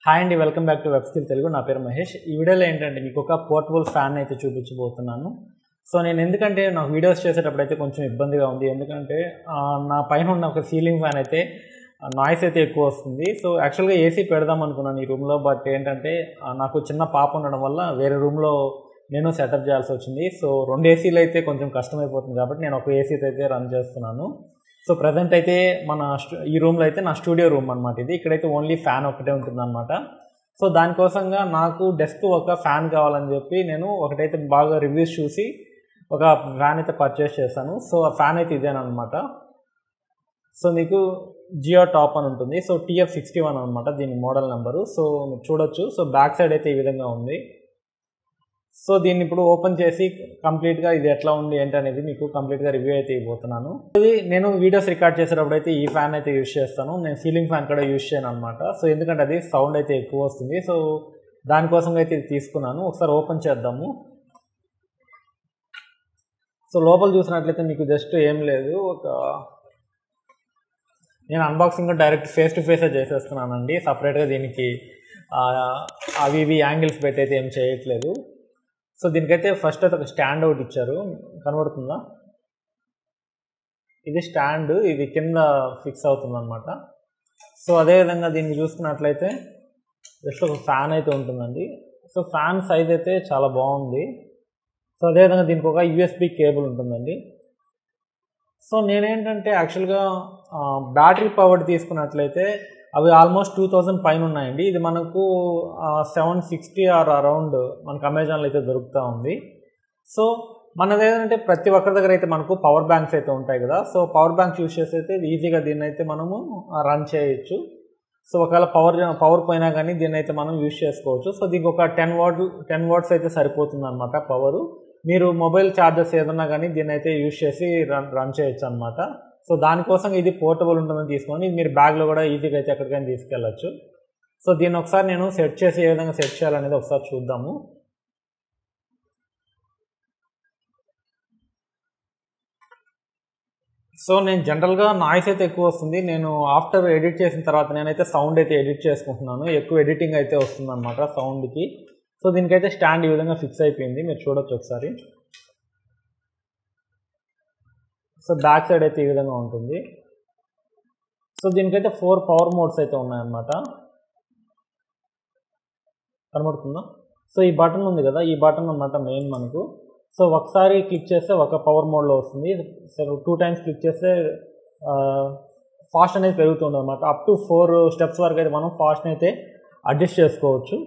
Hi అండి, welcome back to web skill Telugu. నా పేరు మహేష్. ఈ వీడియోలో ఏంటంటే మీకు ఒక పోర్టబుల్ ఫ్యాన్ అయితే చూపించబోతున్నాను. సో నేను ఎందుకంటే నాకు వీడియోస్ చేసేటప్పుడు అయితే కొంచెం ఇబ్బందిగా ఉంది. ఎందుకంటే నా పైన ఉన్న ఒక సీలింగ్ ఫ్యాన్ అయితే నాయిస్ అయితే ఎక్కువ వస్తుంది. సో యాక్చువల్గా ఏసీ పెడదాం అనుకున్నాను ఈ రూమ్లో. బట్ ఏంటంటే నాకు చిన్న పాప ఉండడం వల్ల వేరే రూమ్లో నేను సెటప్ చేయాల్సి వచ్చింది. సో 2 ఏసీలు అయితే కొంచెం కష్టమైపోతుంది కాబట్టి నేను ఒక ఏసీ అయితే రన్ చేస్తున్నాను. సో ప్రజెంట్ అయితే ఈ రూమ్లో అయితే నా స్టూడియో రూమ్ అనమాట ఇది. ఇక్కడైతే ఓన్లీ ఫ్యాన్ ఒకటే ఉంటుందన్నమాట. సో దానికోసంగా నాకు డెస్క్ ఒక ఫ్యాన్ కావాలని చెప్పి నేను ఒకటైతే బాగా రివ్యూస్ చూసి ఒక ఫ్యాన్ అయితే పర్చేస్ చేశాను. సో ఆ ఫ్యాన్ అయితే ఇదేనమాట. సో మీకు జియో టాప్ అని ఉంటుంది. సో TF61 అనమాట దీని మోడల్ నెంబరు. సో మీరు చూడొచ్చు. సో బ్యాక్ సైడ్ అయితే ఈ విధంగా ఉంది. సో దీన్ని ఇప్పుడు ఓపెన్ చేసి కంప్లీట్గా ఇది ఎట్లా ఉంది ఏంటి అనేది మీకు కంప్లీట్గా రివ్యూ అయితే ఇవ్వబోతున్నాను. ఇది నేను వీడియోస్ రికార్డ్ చేసేటప్పుడు అయితే ఈ ఫ్యాన్ అయితే యూజ్ చేస్తాను. నేను సీలింగ్ ఫ్యాన్ కూడా యూజ్ చేయను అనమాట. సో ఎందుకంటే అది సౌండ్ అయితే ఎక్కువ వస్తుంది. సో దానికోసం అయితే ఇది తీసుకున్నాను. ఒకసారి ఓపెన్ చేద్దాము. సో లోపల చూసినట్లయితే మీకు జస్ట్ ఏం లేదు, నేను అన్బాక్సింగ్ డైరెక్ట్ ఫేస్ టు ఫేసే చేసేస్తున్నానండి. సపరేట్గా దీనికి అవి ఇవి యాంగిల్స్ పెట్టి అయితే ఏం చేయట్లేదు. సో దీనికైతే ఫస్ట్ అయితే ఒక స్టాండ్ ఒకటి ఇచ్చారు, కనబడుతుందా? ఇది స్టాండ్, ఇది కింద ఫిక్స్ అవుతుంది అనమాట. సో అదేవిధంగా దీన్ని చూసుకున్నట్లయితే జస్ట్ ఒక ఫ్యాన్ అయితే ఉంటుందండి. సో ఫ్యాన్ సైజ్ అయితే చాలా బాగుంది. సో అదేవిధంగా దీనికి ఒక USB కేబుల్ ఉంటుందండి. సో నేనేంటంటే యాక్చువల్గా బ్యాటరీ పవర్డ్ తీసుకున్నట్లయితే అవి ఆల్మోస్ట్ 2000 పైన ఉన్నాయండి. ఇది మనకు 760 ఆర్ అరౌండ్ మనకు అమెజాన్లో అయితే దొరుకుతూ ఉంది. సో మనది ఏంటంటే ప్రతి ఒక్కరి దగ్గర అయితే మనకు పవర్ బ్యాంక్స్ అయితే ఉంటాయి కదా. సో పవర్ బ్యాంక్ యూజ్ చేసి అయితే ఈజీగా దీన్ని అయితే మనము రన్ చేయొచ్చు. సో ఒకవేళ పవర్ పోయినా కానీ దీన్ని అయితే మనం యూజ్ చేసుకోవచ్చు. సో దీనికి ఒక 10 వాట్స్ అయితే సరిపోతుంది అనమాట పవరు. మీరు మొబైల్ ఛార్జర్స్ ఏదన్నా కానీ దీన్ని అయితే యూజ్ చేసి రన్ చేయొచ్చు అనమాట. సో దానికోసం ఇది పోర్టబుల్ ఉంటుందని తీసుకొని మీరు బ్యాగ్లో కూడా ఈజీగా అయితే ఎక్కడికైనా తీసుకెళ్ళచ్చు. సో దీన్ని ఒకసారి నేను సెట్ చేసి ఏ విధంగా సెట్ చేయాలనేది ఒకసారి చూద్దాము. సో నేను జనరల్గా నాయిస్ అయితే ఎక్కువ వస్తుంది. నేను ఆఫ్టర్ ఎడిట్ చేసిన తర్వాత నేనైతే సౌండ్ అయితే ఎడిట్ చేసుకుంటున్నాను. ఎక్కువ ఎడిటింగ్ అయితే వస్తుంది అనమాట సౌండ్కి. సో దీనికైతే స్టాండ్ ఈ విధంగా ఫిక్స్ అయిపోయింది, మీరు చూడొచ్చు ఒకసారి. సో బ్యాక్ సైడ్ అయితే ఈ విధంగా ఉంటుంది. సో దీనికైతే 4 పవర్ మోడ్స్ అయితే ఉన్నాయన్నమాట, కనబడుతుందా? సో ఈ బటన్ ఉంది కదా, ఈ బటన్ అన్నమాట మెయిన్ మనకు. సో ఒకసారి క్లిక్ చేస్తే ఒక పవర్ మోడ్లో వస్తుంది. సో 2 టైమ్స్ క్లిక్ చేస్తే ఫాస్ట్ అనేది పెరుగుతుంది అనమాట. అప్ టు 4 స్టెప్స్ వరకు అయితే మనం ఫాస్ట్ అయితే అడ్జస్ట్ చేసుకోవచ్చు.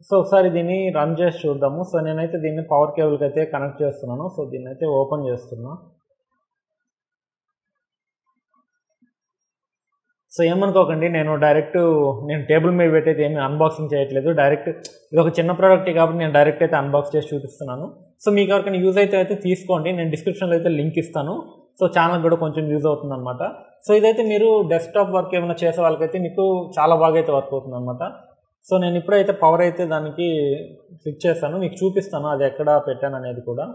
సో ఒకసారి దీన్ని రన్ చేసి చూద్దాము. సో నేనైతే దీన్ని పవర్ కేబుల్కి అయితే కనెక్ట్ చేస్తున్నాను. సో దీన్ని అయితే ఓపెన్ చేస్తున్నా. సో ఏమనుకోకండి, నేను టేబుల్ మీద పెట్టయితే ఏమీ అన్బాక్సింగ్ చేయట్లేదు. డైరెక్ట్ ఇది ఒక చిన్న ప్రోడక్ట్ కాబట్టి నేను డైరెక్ట్ అయితే అన్బాక్స్ చేసి చూపిస్తున్నాను. సో మీకు ఎవరికైనా యూజ్ అయితే తీసుకోండి. నేను డిస్క్రిప్షన్లో అయితే లింక్ ఇస్తాను. సో ఛానల్ కూడా కొంచెం యూజ్ అవుతుంది అనమాట. సో ఇదైతే మీరు డెస్క్టాప్ వర్క్ ఏమైనా చేసే వాళ్ళకైతే మీకు చాలా బాగా అయితే వర్క్ అవుతుంది అనమాట. సో నేను ఇప్పుడైతే పవర్ అయితే దానికి క్లిక్ చేస్తాను, మీకు చూపిస్తాను అది ఎక్కడ పెట్టాను అనేది కూడా.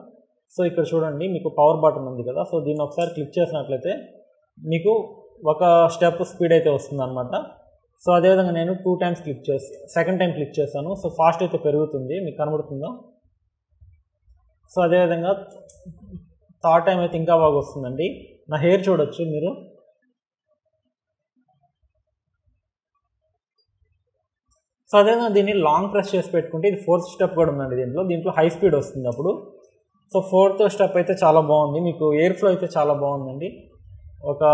సో ఇక్కడ చూడండి, మీకు పవర్ బటన్ ఉంది కదా. సో దీన్ని ఒకసారి క్లిక్ చేసినట్లయితే మీకు ఒక స్టెప్ స్పీడ్ అయితే వస్తుంది అనమాట. సో అదేవిధంగా నేను 2 టైమ్స్ సెకండ్ టైం క్లిక్ చేశాను. సో ఫాస్ట్ అయితే పెరుగుతుంది, మీకు కనబడుతుందా? సో అదేవిధంగా థర్డ్ టైం అయితే ఇంకా బాగా వస్తుందండి. నా హెయిర్ చూడొచ్చు మీరు. సో అదేవిధంగా దీన్ని లాంగ్ ప్రెస్ చేసి పెట్టుకుంటే ఇది 4th స్టెప్ కూడా ఉందండి దీంట్లో హై స్పీడ్ వస్తుంది అప్పుడు. సో 4th స్టెప్ అయితే చాలా బాగుంది, మీకు ఎయిర్ ఫ్లో అయితే చాలా బాగుందండి. ఒక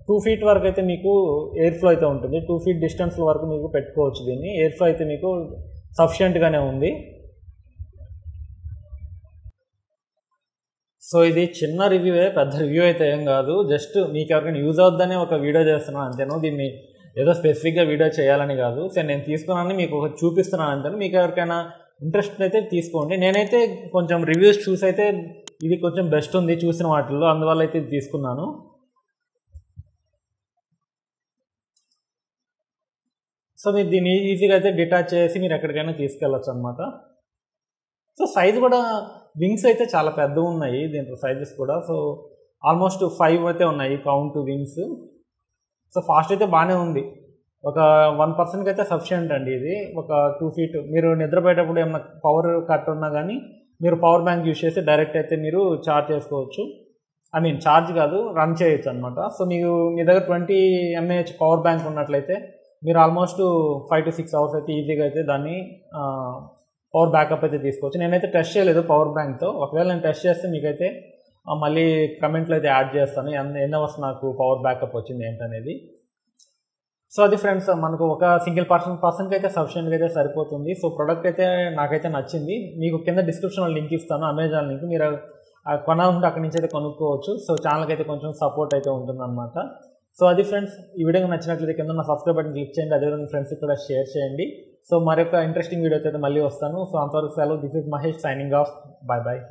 2 feet వరకు అయితే మీకు ఎయిర్ ఫ్లో అయితే ఉంటుంది. 2 feet డిస్టెన్స్ వరకు మీకు పెట్టుకోవచ్చు దీన్ని. ఎయిర్ ఫ్లో అయితే మీకు సఫిషియెంట్గానే ఉంది. సో ఇది చిన్న రివ్యూవే, పెద్ద రివ్యూ అయితే ఏం కాదు. జస్ట్ మీకు ఎవరికైనా యూజ్ అవుద్దనే ఒక వీడియో చేస్తున్నాను అంతేను. దీన్ని ఏదో స్పెసిఫిక్గా వీడియో చేయాలని కాదు. సో నేను తీసుకున్నాను, మీకు ఒక చూపిస్తున్నాను అంతేను. మీకు ఎవరికైనా ఇంట్రెస్ట్ అయితే తీసుకోండి. నేనైతే కొంచెం రివ్యూస్ చూసి అయితే ఇది కొంచెం బెస్ట్ ఉంది చూసిన వాటిల్లో, అందువల్ల అయితే ఇది తీసుకున్నాను. సో మీరు దీన్ని ఈజీగా అయితే డిటాచ్ చేసి మీరు ఎక్కడికైనా తీసుకెళ్ళచ్చు అనమాట. సో సైజు కూడా వింగ్స్ అయితే చాలా పెద్దగా ఉన్నాయి దీంట్లో సైజెస్ కూడా. సో ఆల్మోస్ట్ 5 అయితే ఉన్నాయి కౌంట్ వింగ్స్. సో ఫాస్ట్ అయితే బాగానే ఉంది. ఒక 1%కి అయితే సఫిషియంట్ అండి ఇది. ఒక 2 ఫీట్ మీరు నిద్రపోయేటప్పుడు ఏమన్నా పవర్ కట్ ఉన్నా కానీ మీరు పవర్ బ్యాంక్ యూజ్ చేసి డైరెక్ట్ అయితే మీరు ఛార్జ్ చేసుకోవచ్చు. ఐ మీన్ ఛార్జ్ కాదు, రన్ చేయొచ్చు అనమాట. సో మీకు మీ దగ్గర 20 mAh పవర్ బ్యాంక్ ఉన్నట్లయితే మీరు ఆల్మోస్ట్ 5 to 6 hours అయితే ఈజీగా అయితే దాన్ని పవర్ బ్యాకప్ అయితే తీసుకోవచ్చు. నేనైతే టెస్ట్ చేయలేదు పవర్ బ్యాంక్తో. ఒకవేళ నేను టెస్ట్ చేస్తే మీకైతే మళ్ళీ కమెంట్లో అయితే యాడ్ చేస్తాను ఎన్ని అవర్స్ నాకు పవర్ బ్యాకప్ వచ్చింది ఏంటనేది. సో అది ఫ్రెండ్స్, మనకు ఒక సింగిల్ పర్సన్కి అయితే సఫిషియెంట్గా అయితే సరిపోతుంది. సో ప్రోడక్ట్ అయితే నాకైతే నచ్చింది. మీకు కింద డిస్క్రిప్షన్లో లింక్ ఇస్తాను, అమెజాన్ లింక్. మీరు కొనాలంటే అక్కడి నుంచి అయితే కొనుక్కోవచ్చు. సో ఛానల్కి అయితే కొంచెం సపోర్ట్ అయితే ఉంటుందన్నమాట. సో అది ఫ్రెండ్స్, ఈ వీడియో నచ్చినట్లయితే కింద నా సబ్స్క్రైబ్ బటన్ క్లిక్ చేయండి. అదేవిధంగా ఫ్రెండ్స్కి కూడా షేర్ చేయండి. సో మరొక ఇంట్రెస్టింగ్ వీడియో అయితే మళ్ళీ వస్తాను. సో అంతవరకు సెలవు. This is Mahesh signing off. Bye bye.